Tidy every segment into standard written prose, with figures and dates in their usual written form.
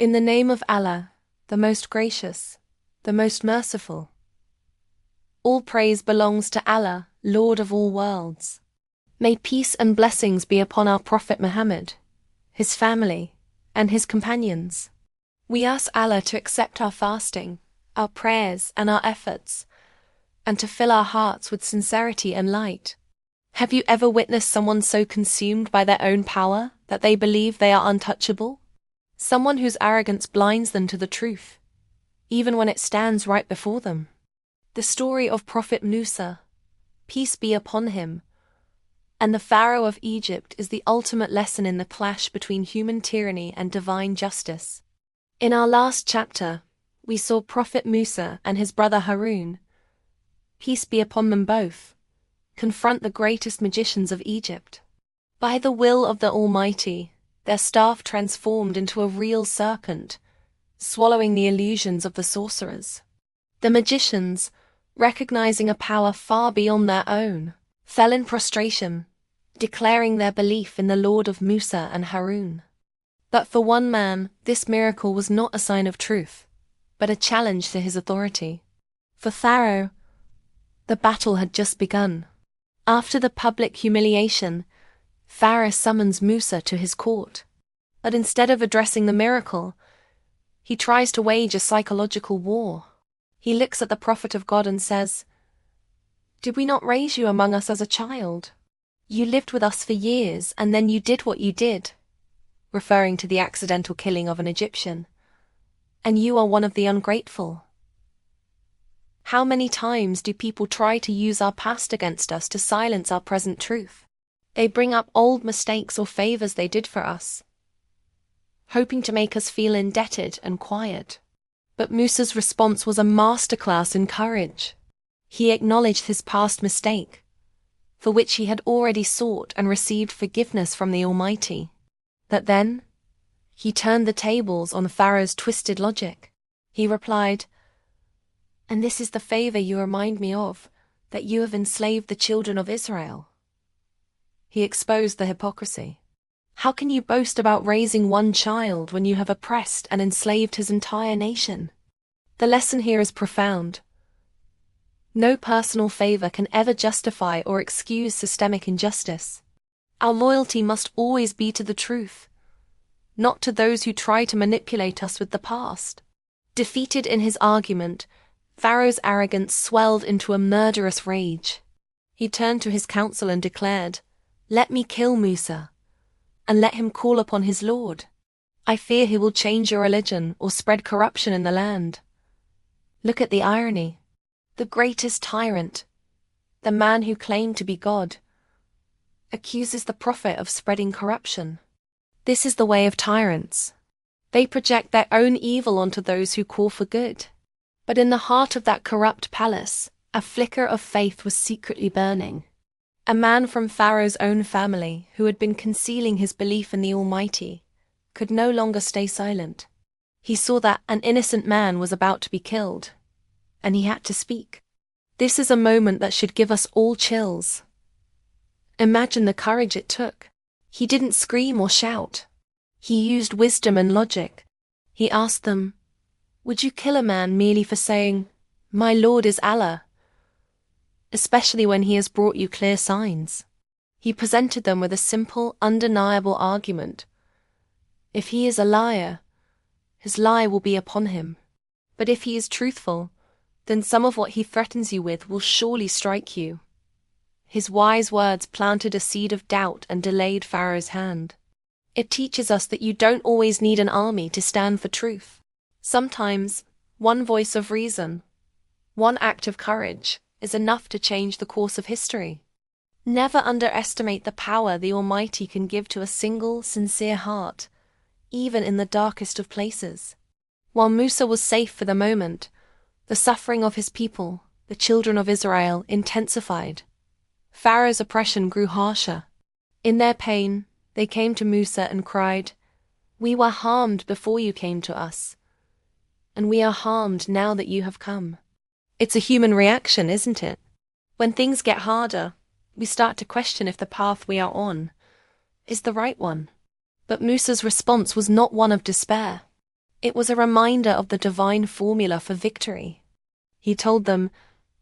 In the name of Allah, the most gracious, the most merciful. All praise belongs to Allah, Lord of all worlds. May peace and blessings be upon our Prophet Muhammad, his family, and his companions. We ask Allah to accept our fasting, our prayers, and our efforts, and to fill our hearts with sincerity and light. Have you ever witnessed someone so consumed by their own power that they believe they are untouchable? Someone whose arrogance blinds them to the truth, even when it stands right before them. The story of Prophet Musa, peace be upon him, and the Pharaoh of Egypt is the ultimate lesson in the clash between human tyranny and divine justice. In our last chapter, we saw Prophet Musa and his brother Harun, peace be upon them both, confront the greatest magicians of Egypt. By the will of the Almighty, their staff transformed into a real serpent, swallowing the illusions of the sorcerers. The magicians, recognizing a power far beyond their own, fell in prostration, declaring their belief in the Lord of Musa and Harun. But for one man, this miracle was not a sign of truth, but a challenge to his authority. For Pharaoh, the battle had just begun. After the public humiliation, Pharaoh summons Musa to his court. But instead of addressing the miracle, he tries to wage a psychological war. He looks at the prophet of God and says, "Did we not raise you among us as a child? You lived with us for years, and then you did what you did," referring to the accidental killing of an Egyptian. "And you are one of the ungrateful." How many times do people try to use our past against us to silence our present truth? They bring up old mistakes or favors they did for us, hoping to make us feel indebted and quiet. But Musa's response was a masterclass in courage. He acknowledged his past mistake, for which he had already sought and received forgiveness from the Almighty. But then, he turned the tables on Pharaoh's twisted logic. He replied, "And this is the favor you remind me of, that you have enslaved the children of Israel." He exposed the hypocrisy. How can you boast about raising one child when you have oppressed and enslaved his entire nation? The lesson here is profound. No personal favor can ever justify or excuse systemic injustice. Our loyalty must always be to the truth, not to those who try to manipulate us with the past. Defeated in his argument, Pharaoh's arrogance swelled into a murderous rage. He turned to his council and declared, "Let me kill Musa, and let him call upon his Lord. I fear he will change your religion or spread corruption in the land." Look at the irony. The greatest tyrant, the man who claimed to be God, accuses the prophet of spreading corruption. This is the way of tyrants. They project their own evil onto those who call for good. But in the heart of that corrupt palace, a flicker of faith was secretly burning. A man from Pharaoh's own family, who had been concealing his belief in the Almighty, could no longer stay silent. He saw that an innocent man was about to be killed, and he had to speak. This is a moment that should give us all chills. Imagine the courage it took. He didn't scream or shout. He used wisdom and logic. He asked them, "Would you kill a man merely for saying, 'My Lord is Allah,' especially when he has brought you clear signs?" He presented them with a simple, undeniable argument. If he is a liar, his lie will be upon him. But if he is truthful, then some of what he threatens you with will surely strike you. His wise words planted a seed of doubt and delayed Pharaoh's hand. It teaches us that you don't always need an army to stand for truth. Sometimes, one voice of reason, one act of courage, is enough to change the course of history. Never underestimate the power the Almighty can give to a single, sincere heart, even in the darkest of places. While Musa was safe for the moment, the suffering of his people, the children of Israel, intensified. Pharaoh's oppression grew harsher. In their pain, they came to Musa and cried, "We were harmed before you came to us, and we are harmed now that you have come." It's a human reaction, isn't it? When things get harder, we start to question if the path we are on is the right one. But Musa's response was not one of despair. It was a reminder of the divine formula for victory. He told them,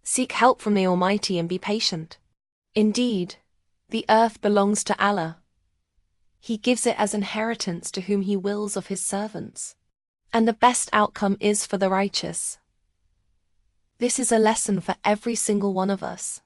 "Seek help from the Almighty and be patient. Indeed, the earth belongs to Allah. He gives it as inheritance to whom He wills of His servants. And the best outcome is for the righteous." This is a lesson for every single one of us.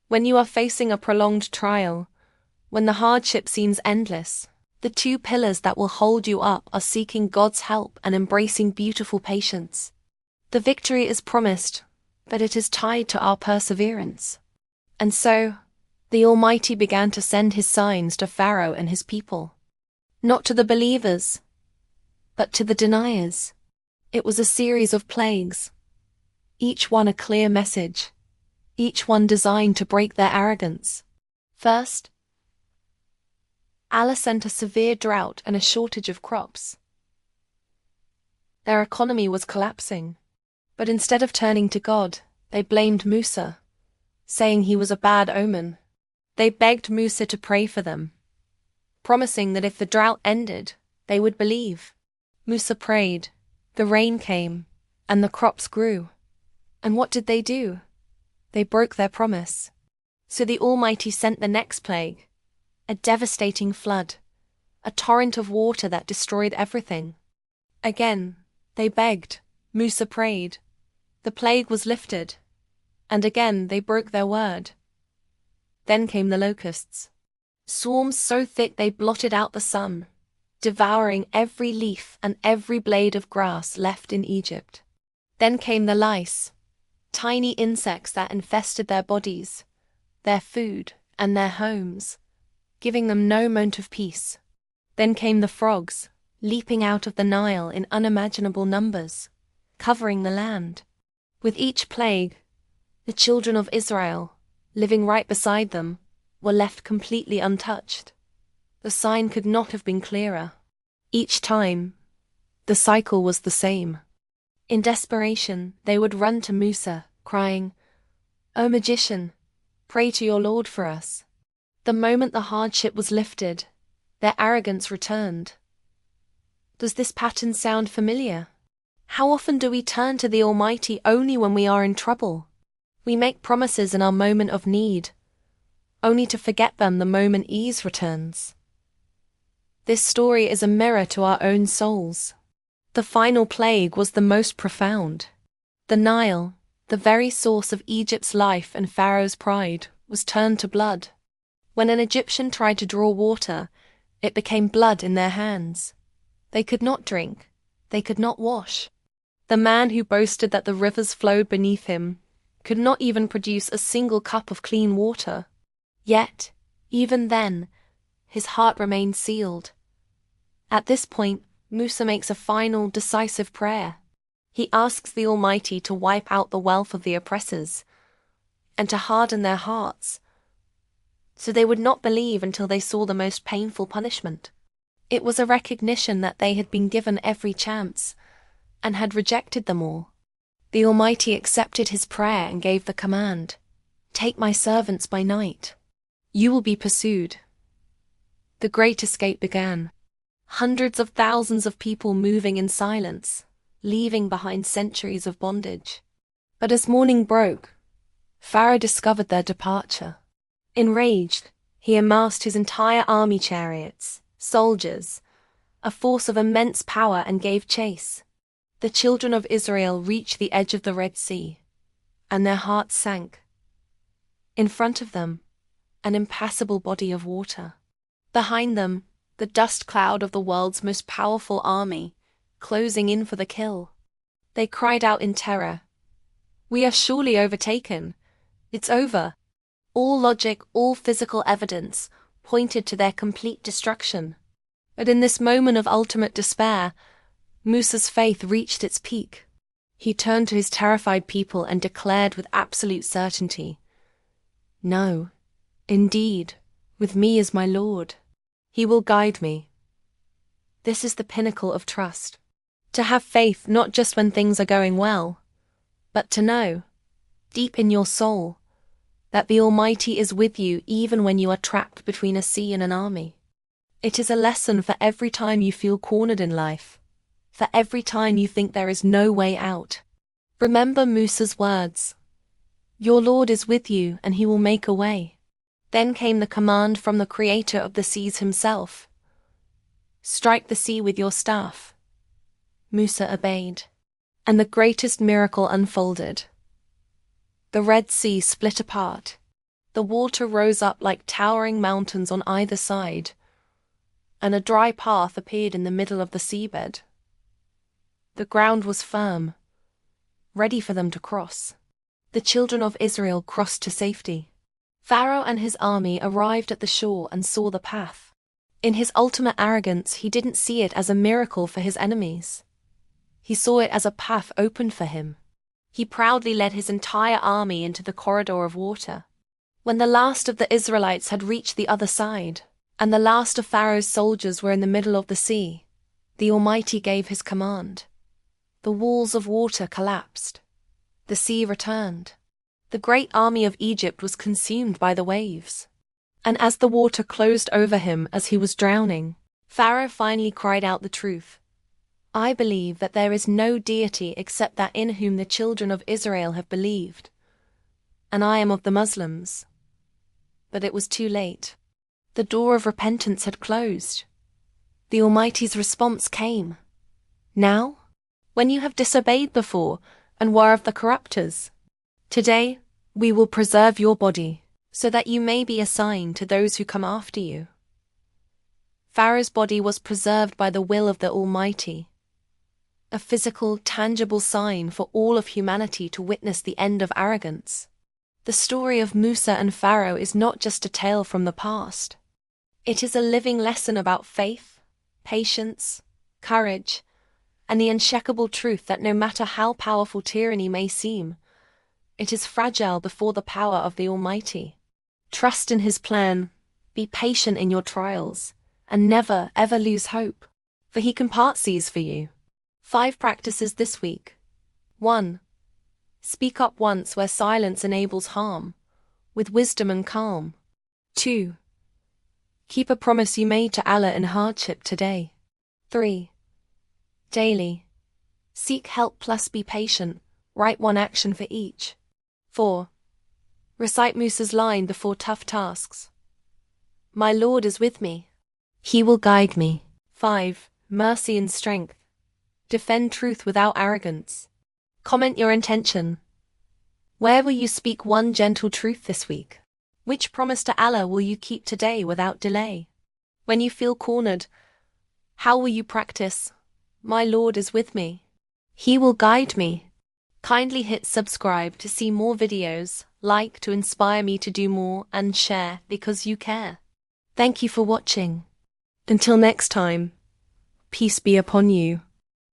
When you are facing a prolonged trial, when the hardship seems endless, the two pillars that will hold you up are seeking God's help and embracing beautiful patience. The victory is promised, but it is tied to our perseverance. And so, the Almighty began to send His signs to Pharaoh and his people. Not to the believers, but to the deniers. It was a series of plagues, each one a clear message, each one designed to break their arrogance. First, Allah sent a severe drought and a shortage of crops. Their economy was collapsing, but instead of turning to God, they blamed Musa, saying he was a bad omen. They begged Musa to pray for them, promising that if the drought ended, they would believe. Musa prayed, the rain came, and the crops grew. And what did they do? They broke their promise. So the Almighty sent the next plague, a devastating flood, a torrent of water that destroyed everything. Again, they begged, Musa prayed. The plague was lifted, and again they broke their word. Then came the locusts, swarms so thick they blotted out the sun, devouring every leaf and every blade of grass left in Egypt. Then came the lice, tiny insects that infested their bodies, their food, and their homes, giving them no moment of peace. Then came the frogs, leaping out of the Nile in unimaginable numbers, covering the land. With each plague, the children of Israel, living right beside them, were left completely untouched. The sign could not have been clearer. Each time, the cycle was the same. In desperation, they would run to Musa, crying, "O magician, pray to your Lord for us." The moment the hardship was lifted, their arrogance returned. Does this pattern sound familiar? How often do we turn to the Almighty only when we are in trouble? We make promises in our moment of need, only to forget them the moment ease returns. This story is a mirror to our own souls. The final plague was the most profound. The Nile, the very source of Egypt's life and Pharaoh's pride, was turned to blood. When an Egyptian tried to draw water, it became blood in their hands. They could not drink, they could not wash. The man who boasted that the rivers flowed beneath him could not even produce a single cup of clean water. Yet, even then, his heart remained sealed. At this point, Musa makes a final, decisive prayer. He asks the Almighty to wipe out the wealth of the oppressors and to harden their hearts, so they would not believe until they saw the most painful punishment. It was a recognition that they had been given every chance and had rejected them all. The Almighty accepted his prayer and gave the command, "Take my servants by night. You will be pursued." The great escape began. Hundreds of thousands of people moving in silence, leaving behind centuries of bondage. But as morning broke, Pharaoh discovered their departure. Enraged, he amassed his entire army, chariots, soldiers, a force of immense power, and gave chase. The children of Israel reached the edge of the Red Sea, and their hearts sank. In front of them, an impassable body of water. Behind them, the dust cloud of the world's most powerful army, closing in for the kill. They cried out in terror, "We are surely overtaken. It's over." All logic, all physical evidence pointed to their complete destruction. But in this moment of ultimate despair, Musa's faith reached its peak. He turned to his terrified people and declared with absolute certainty, "No, indeed, with me is my Lord. He will guide me." This is the pinnacle of trust. To have faith not just when things are going well, but to know, deep in your soul, that the Almighty is with you even when you are trapped between a sea and an army. It is a lesson for every time you feel cornered in life, for every time you think there is no way out. Remember Musa's words. Your Lord is with you and he will make a way. Then came the command from the creator of the seas himself. Strike the sea with your staff. Musa obeyed, and the greatest miracle unfolded. The Red Sea split apart. The water rose up like towering mountains on either side, and a dry path appeared in the middle of the seabed. The ground was firm, ready for them to cross. The children of Israel crossed to safety. Pharaoh and his army arrived at the shore and saw the path. In his ultimate arrogance, he didn't see it as a miracle for his enemies. He saw it as a path opened for him. He proudly led his entire army into the corridor of water. When the last of the Israelites had reached the other side, and the last of Pharaoh's soldiers were in the middle of the sea, the Almighty gave his command. The walls of water collapsed. The sea returned. The great army of Egypt was consumed by the waves. And as the water closed over him as he was drowning, Pharaoh finally cried out the truth. I believe that there is no deity except that in whom the children of Israel have believed. And I am of the Muslims. But it was too late. The door of repentance had closed. The Almighty's response came. Now, when you have disobeyed before and were of the corruptors, today we will preserve your body, so that you may be a sign to those who come after you. Pharaoh's body was preserved by the will of the Almighty, a physical, tangible sign for all of humanity to witness the end of arrogance. The story of Musa and Pharaoh is not just a tale from the past. It is a living lesson about faith, patience, courage, and the unshakable truth that no matter how powerful tyranny may seem, it is fragile before the power of the Almighty. Trust in His plan, be patient in your trials, and never, ever lose hope, for He can part seas for you. 5 practices this week. 1. Speak up once where silence enables harm, with wisdom and calm. 2. Keep a promise you made to Allah in hardship today. 3. Daily. Seek help plus be patient, write one action for each. 4. Recite Musa's line before tough tasks. My Lord is with me. He will guide me. 5. Mercy and strength. Defend truth without arrogance. Comment your intention. Where will you speak one gentle truth this week? Which promise to Allah will you keep today without delay? When you feel cornered, how will you practice? My Lord is with me. He will guide me. Kindly hit subscribe to see more videos, like to inspire me to do more, and share because you care. Thank you for watching. Until next time, peace be upon you.